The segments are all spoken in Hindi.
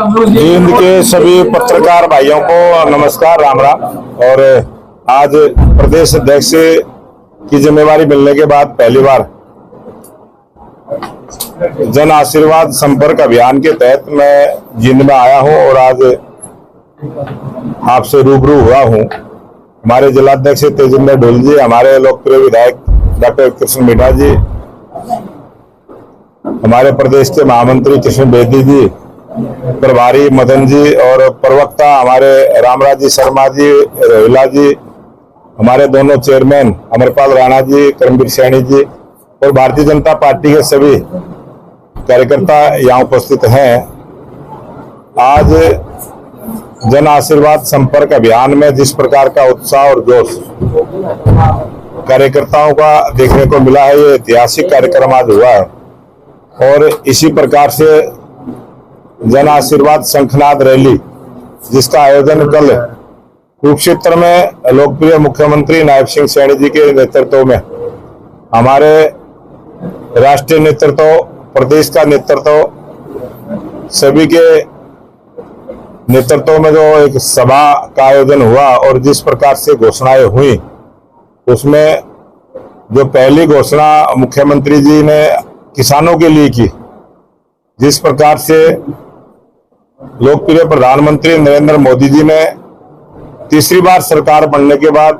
जींद के सभी पत्रकार भाइयों को नमस्कार, राम राम। और आज प्रदेश अध्यक्ष की जिम्मेवारी मिलने के बाद पहली बार जन आशीर्वाद संपर्क अभियान के तहत मैं जींद में आया हूं और आज आपसे रूबरू हुआ हूं। हमारे जिलाध्यक्ष तेजिंदर ढोल जी, हमारे लोकप्रिय विधायक डॉक्टर कृष्ण मीठा जी, हमारे प्रदेश के महामंत्री कृष्ण बेदी जी, प्रभारी मदन जी और प्रवक्ता हमारे रामराज जी शर्मा जी, रोहिला जी, हमारे दोनों चेयरमैन अमरपाल राणा जी, करमवीर सैनी जी और भारतीय जनता पार्टी के सभी कार्यकर्ता यहाँ उपस्थित हैं। आज जन आशीर्वाद संपर्क अभियान में जिस प्रकार का उत्साह और जोश कार्यकर्ताओं का देखने को मिला है, ये ऐतिहासिक कार्यक्रम आज हुआ है। और इसी प्रकार से जन आशीर्वाद शंखनाद रैली, जिसका आयोजन कल कुरुक्षेत्र में लोकप्रिय मुख्यमंत्री नायब सिंह सैनी जी के नेतृत्व में, हमारे राष्ट्रीय नेतृत्व, प्रदेश का नेतृत्व, सभी के नेतृत्व में जो एक सभा का आयोजन हुआ और जिस प्रकार से घोषणाएं हुई, उसमें जो पहली घोषणा मुख्यमंत्री जी ने किसानों के लिए की, जिस प्रकार से लोकप्रिय प्रधानमंत्री नरेंद्र मोदी जी ने तीसरी बार सरकार बनने के बाद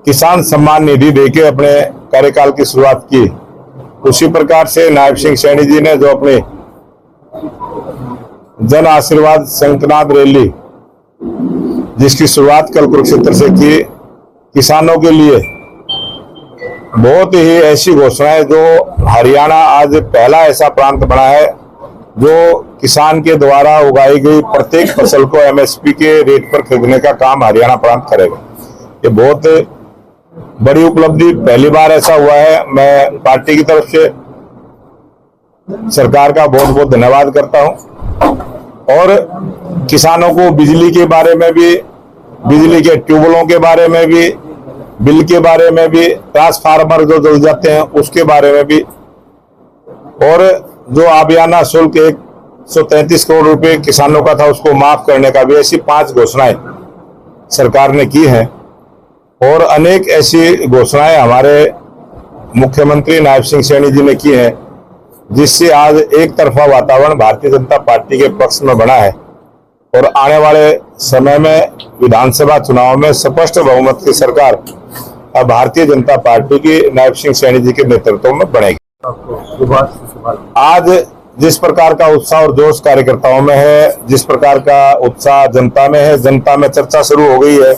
किसान सम्मान निधि देके अपने कार्यकाल की शुरुआत की, उसी प्रकार से नायब सिंह सैनी जी ने जो अपनी जन आशीर्वाद शंखनाद रैली, जिसकी शुरुआत कल कुरुक्षेत्र से की, किसानों के लिए बहुत ही ऐसी घोषणाएं, जो हरियाणा आज पहला ऐसा प्रांत बना है जो किसान के द्वारा उगाई गई प्रत्येक फसल को एमएसपी के रेट पर खरीदने का काम हरियाणा प्रांत करेगा। ये बहुत बड़ी उपलब्धि, पहली बार ऐसा हुआ है। मैं पार्टी की तरफ से सरकार का बहुत बहुत धन्यवाद करता हूं। और किसानों को बिजली के बारे में भी, बिजली के ट्यूबवेलों के बारे में भी, बिल के बारे में भी, ट्रांसफार्मर जो जल जाते हैं उसके बारे में भी, और जो आबियाना शुल्क 133 करोड़ रुपए किसानों का था उसको माफ करने का भी, ऐसी 5 घोषणाएं सरकार ने की हैं। और अनेक ऐसी घोषणाएं हमारे मुख्यमंत्री नायब सिंह सैनी जी ने की हैं, जिससे आज एक तरफा वातावरण भारतीय जनता पार्टी के पक्ष में बना है। और आने वाले समय में विधानसभा चुनाव में स्पष्ट बहुमत की सरकार अब भारतीय जनता पार्टी की नायब सिंह सैनी जी के नेतृत्व में बनेगी। आज जिस प्रकार का उत्साह और जोश कार्यकर्ताओं में है, जिस प्रकार का उत्साह जनता में है, जनता में चर्चा शुरू हो गई है।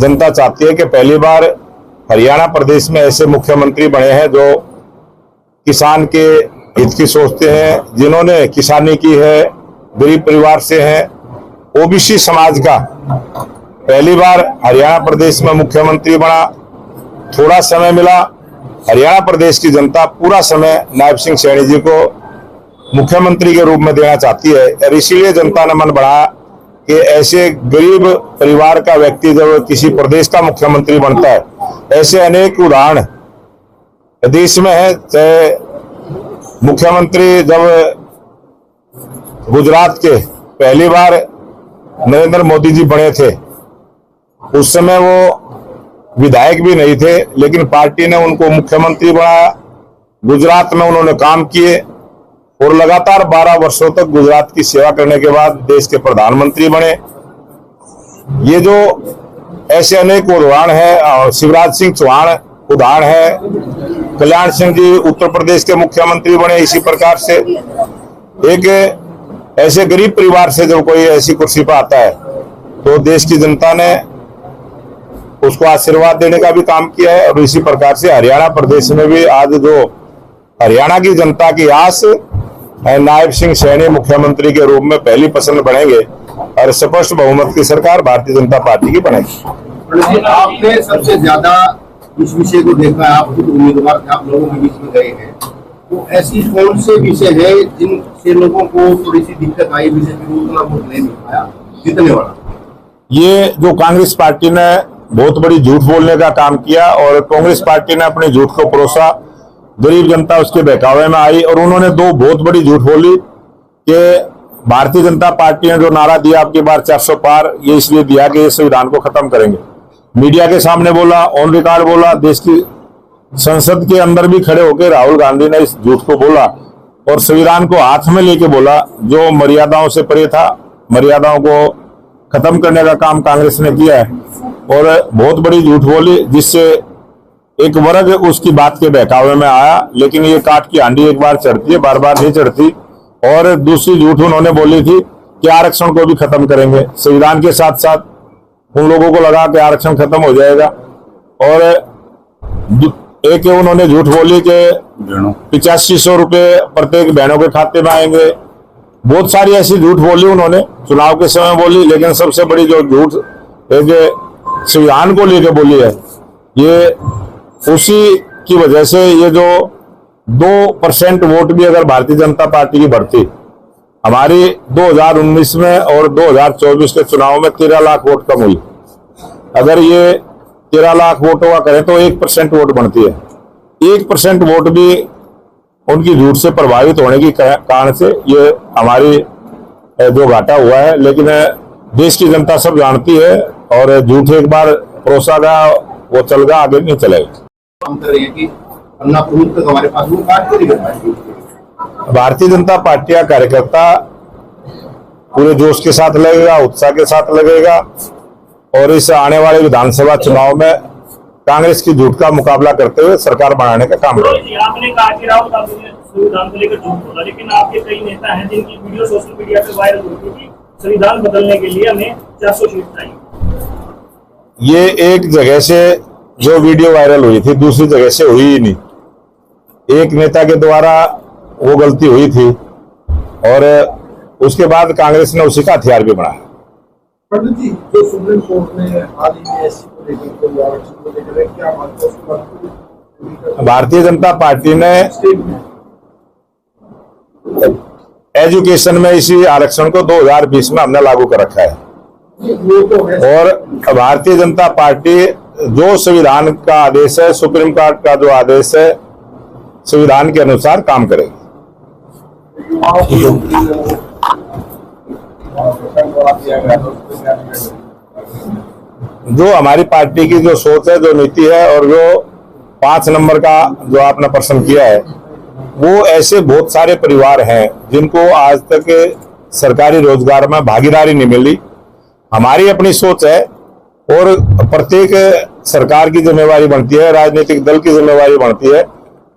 जनता चाहती है कि पहली बार हरियाणा प्रदेश में ऐसे मुख्यमंत्री बने हैं जो किसान के हित की सोचते हैं, जिन्होंने किसानी की है, गरीब परिवार से हैं, ओबीसी समाज का पहली बार हरियाणा प्रदेश में मुख्यमंत्री बना। थोड़ा समय मिला, हरियाणा प्रदेश की जनता पूरा समय नायब सिंह सैनी जी को मुख्यमंत्री के रूप में देना चाहती है। और इसीलिए जनता ने मन बढ़ाया कि ऐसे गरीब परिवार का व्यक्ति जब किसी प्रदेश का मुख्यमंत्री बनता है, ऐसे अनेक उदाहरण देश में है। चाहे मुख्यमंत्री जब गुजरात के पहली बार नरेंद्र मोदी जी बने थे, उस समय वो विधायक भी नहीं थे, लेकिन पार्टी ने उनको मुख्यमंत्री बनाया। गुजरात में उन्होंने काम किए और लगातार 12 वर्षों तक गुजरात की सेवा करने के बाद देश के प्रधानमंत्री बने। ये जो ऐसे अनेक उदाहरण है, शिवराज सिंह चौहान उदाहरण है, कल्याण सिंह जी उत्तर प्रदेश के मुख्यमंत्री बने। इसी प्रकार से एक ऐसे गरीब परिवार से जब कोई ऐसी कुर्सी पर आता है, तो देश की जनता ने उसको आशीर्वाद देने का भी काम किया है। और इसी प्रकार से हरियाणा प्रदेश में भी आज जो हरियाणा की जनता की आस है, नायब सिंह सैनी मुख्यमंत्री के रूप में पहली पसंद बनेंगे और स्पष्ट बहुमत की सरकार भारतीय जनता पार्टी की बनेगी। आपने सबसे ज्यादा इस विषय को देखा है, आप खुद उम्मीदवार थे, आप लोगों के बीच में गए हैं, तो ऐसी कौन से विषय है जिनसे लोगों को थोड़ी सी दिक्कत आई, विषय उतना वोट नहीं मिल पाया जितने वाला? ये जो कांग्रेस पार्टी ने बहुत बड़ी झूठ बोलने का काम किया और कांग्रेस पार्टी ने अपने झूठ को परोसा, गरीब जनता उसके बहकावे में आई और उन्होंने 2 बहुत बड़ी झूठ बोली कि भारतीय जनता पार्टी ने जो नारा दिया आपकी बार 400 पार, ये इसलिए दिया कि ये संविधान को खत्म करेंगे। मीडिया के सामने बोला, ऑन रिकॉर्ड बोला, देश की संसद के अंदर भी खड़े होकर राहुल गांधी ने इस झूठ को बोला और संविधान को हाथ में लेके बोला, जो मर्यादाओं से परे था। मर्यादाओं को खत्म करने का काम कांग्रेस ने किया है और बहुत बड़ी झूठ बोली, जिससे एक वर्ग उसकी बात के बहकावे में आया। लेकिन ये काट की हांडी एक बार चढ़ती है, बार बार नहीं चढ़ती। और दूसरी झूठ उन्होंने बोली थी कि आरक्षण को भी खत्म करेंगे। संविधान के साथ साथ उन लोगों को लगा कि आरक्षण खत्म हो जाएगा। और एक उन्होंने झूठ बोली कि 8500 रुपये प्रत्येक बहनों के खाते में आएंगे। बहुत सारी ऐसी झूठ बोली उन्होंने, चुनाव के समय बोली। लेकिन सबसे बड़ी जो झूठ एक संविधान को लेकर बोली है, ये उसी की वजह से ये जो 2% वोट भी अगर भारतीय जनता पार्टी की बढ़ती, हमारी 2019 में और 2024 के चुनाव में 13 लाख वोट कम हुई। अगर ये 13 लाख वोटों का करें तो 1% वोट बढ़ती है। 1% वोट भी उनकी झूठ से प्रभावित होने की कारण से ये हमारी जो घाटा हुआ है। लेकिन देश की जनता सब जानती है और झूठ एक बार परोसा गया वो चल गया, आगे नहीं चलेगा। हम कर रहे हैं कि अन्ना प्रमुख तक हमारे पास वो बात करेंगे पार्टी। भारतीय जनता पार्टी का कार्यकर्ता पूरे जोश के साथ लगेगा, उत्साह के साथ लगेगा और इस आने वाले विधानसभा चुनाव में कांग्रेस की झूठ का मुकाबला करते हुए सरकार बनाने का काम करेगा। आपने कहा कि राहुल गांधी ने संविधान को लेकर झूठ बोला, लेकिन आपके कई नेता हैं जिनकी वीडियो सोशल मीडिया पर वायरल हुई थी कि संविधान बदलने के लिए हमें 400 सीट चाहिए। ये एक जगह से जो वीडियो वायरल हुई थी, दूसरी जगह से हुई ही नहीं। एक नेता के द्वारा वो गलती हुई थी और उसके बाद कांग्रेस ने उसी का हथियार भी बनाया। पंडित जी, जो सुप्रीम कोर्ट ने हाल ही में एससी को लेकर आरक्षण को लेकर क्या मानते हैं, उसके बाद भारतीय जनता पार्टी ने एजुकेशन में इसी आरक्षण को 2020 में हमने लागू कर रखा है। और भारतीय जनता पार्टी जो संविधान का आदेश है, सुप्रीम कोर्ट का जो आदेश है, संविधान के अनुसार काम करेगी। जो हमारी पार्टी की जो सोच है, जो नीति है और जो 5 नंबर का जो आपने प्रश्न किया है, वो ऐसे बहुत सारे परिवार हैं जिनको आज तक सरकारी रोजगार में भागीदारी नहीं मिली। हमारी अपनी सोच है और प्रत्येक सरकार की जिम्मेवारी बनती है, राजनीतिक दल की जिम्मेवारी बनती है।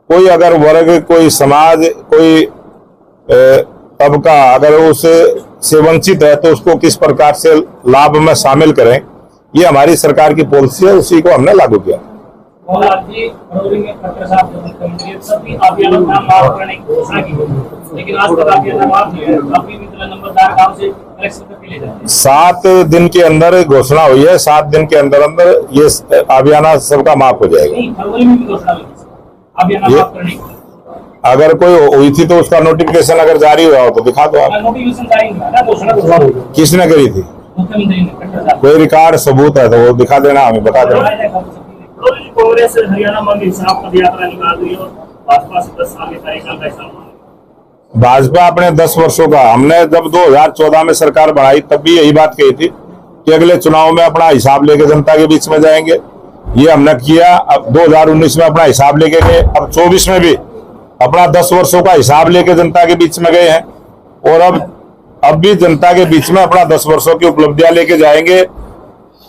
कोई अगर वर्ग, कोई समाज, कोई तबका अगर उससे वंचित है तो उसको किस प्रकार से लाभ में शामिल करें, ये हमारी सरकार की पॉलिसी है, उसी को हमने लागू किया। और आज जी फरवरी में खट्टर साहब जो मुख्यमंत्री सभी अभियानों का माफ करने की घोषणा की, लेकिन आज तक अभियान माफ नहीं है। अभी भी नंबरदार गांव से इलेक्शन तक ले जाते हैं। 7 दिन के अंदर घोषणा हुई है, 7 दिन के अंदर अंदर ये अभियान सबका माफ हो जाएगा। नहीं, फरवरी में भी घोषणा हुई अभियान माफ करने की। अगर कोई हुई थी तो उसका नोटिफिकेशन अगर जारी हुआ हो तो दिखा दो आप। नोटिफिकेशन जारी हुआ ना, घोषणा किसने करी थी? मुख्यमंत्री ने खट्टर साहब। कोई रिकॉर्ड सबूत है तो वो दिखा देना, हमें बता देना। कांग्रेस हरियाणा में हिसाब पद यात्रा निकाल रही है और भाजपा से 10 साल के कार्यकाल का हिसाब। भाजपा अपने 10 वर्षों का, हमने जब 2014 में सरकार बढ़ाई तब भी यही बात कही थी कि अगले चुनाव में अपना हिसाब लेके जनता के बीच में जाएंगे। ये हमने किया। अब 2019 में अपना हिसाब लेके गए, अब 24 में भी अपना 10 वर्षों का हिसाब लेके जनता के बीच में गए हैं और अब भी जनता के बीच में अपना 10 वर्षों की उपलब्धियां लेके जाएंगे।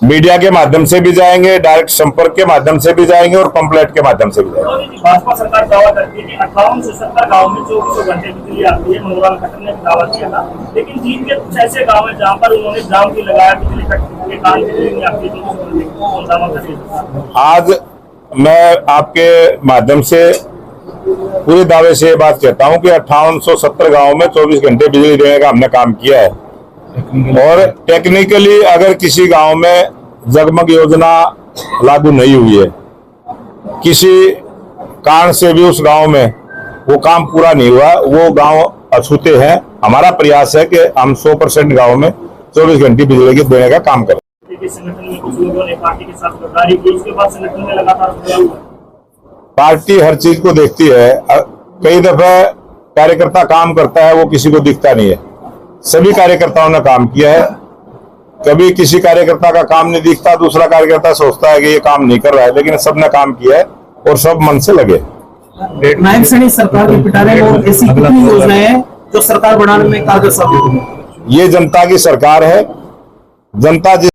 मीडिया के माध्यम से भी जाएंगे, डायरेक्ट संपर्क के माध्यम से भी जाएंगे और पंपलेट के माध्यम से भी जाएंगे। भाजपा सरकार दावा करती है कि 58 से 70 गाँव में 24 घंटे बिजली आती है। मनोहर खट्टर ने दावा किया था, लेकिन जीत के कुछ ऐसे गाँव है जहाँ पर उन्होंने जाम भी लगाया, बिजली के कारण बिजली नहीं आती है। आज मैं आपके माध्यम से पूरे दावे से ये बात कहता हूं कि 5870 गाँव में 24 घंटे बिजली देने का हमने काम किया है। और टेक्निकली अगर किसी गांव में जगमग योजना लागू नहीं हुई है, किसी कारण से भी उस गांव में वो काम पूरा नहीं हुआ, वो गांव अछूते हैं। हमारा प्रयास है कि हम 100% गांव में 24 घंटे बिजली की देने का काम करें। संगठन में कुछ लोगों ने पार्टी के साथ गद्दारी की, उसके बाद संगठन में लगातार पार्टी हर चीज को देखती है। कई दफे कार्यकर्ता काम करता है वो किसी को दिखता नहीं है। सभी कार्यकर्ताओं ने काम किया है। कभी किसी कार्यकर्ता का काम नहीं दिखता, दूसरा कार्यकर्ता सोचता है कि ये काम नहीं कर रहा है, लेकिन सबने काम किया है और सब मन से लगे। नायक सैनी सरकार के पिटारे और ऐसी कितनी योजनाएं हैं जो सरकार बनाने में कारगर साबित होगी? ये जनता की सरकार है। जनता